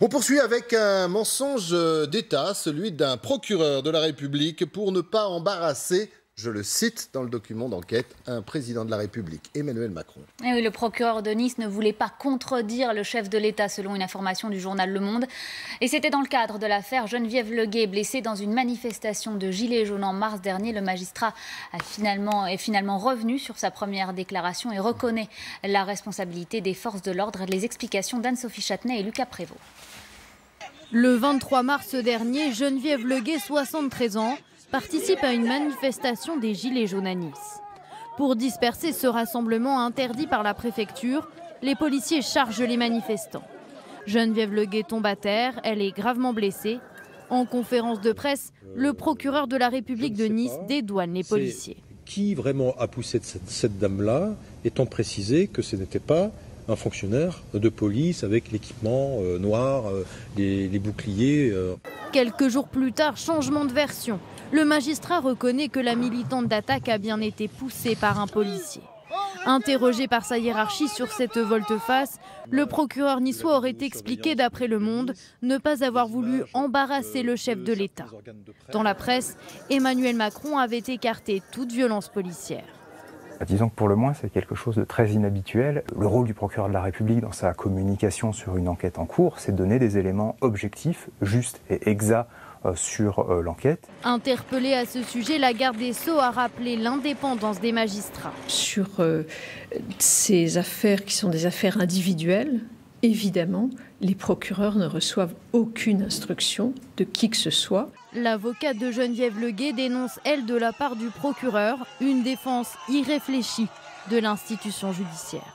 On poursuit avec un mensonge d'État, celui d'un procureur de la République pour ne pas embarrasser, je le cite dans le document d'enquête, un président de la République, Emmanuel Macron. Et oui, le procureur de Nice ne voulait pas contredire le chef de l'État selon une information du journal Le Monde. Et c'était dans le cadre de l'affaire Geneviève Leguet, blessée dans une manifestation de Gilets jaunes en mars dernier. Le magistrat est finalement revenu sur sa première déclaration et reconnaît la responsabilité des forces de l'ordre. Les explications d'Anne-Sophie Châtenay et Lucas Prévost. Le 23 mars dernier, Geneviève Leguet, 73 ans, participe à une manifestation des Gilets jaunes à Nice. Pour disperser ce rassemblement interdit par la préfecture, les policiers chargent les manifestants. Geneviève Leguet tombe à terre, elle est gravement blessée. En conférence de presse, le procureur de la République de Nice dédouane les policiers. Qui vraiment a poussé cette dame-là, étant précisé que ce n'était pas un fonctionnaire de police avec l'équipement noir, les boucliers. Quelques jours plus tard, changement de version. Le magistrat reconnaît que la militante d'attaque a bien été poussée par un policier. Interrogé par sa hiérarchie sur cette volte-face, le procureur niçois aurait expliqué, d'après Le Monde, ne pas avoir voulu embarrasser le chef de l'État. Dans la presse, Emmanuel Macron avait écarté toute violence policière. Disons que pour le moins, c'est quelque chose de très inhabituel. Le rôle du procureur de la République dans sa communication sur une enquête en cours, c'est de donner des éléments objectifs, justes et exacts sur l'enquête. Interpellée à ce sujet, la garde des Sceaux a rappelé l'indépendance des magistrats. Sur ces affaires qui sont des affaires individuelles, évidemment, les procureurs ne reçoivent aucune instruction de qui que ce soit. L'avocate de Geneviève Leguet dénonce, elle, de la part du procureur, une défense irréfléchie de l'institution judiciaire.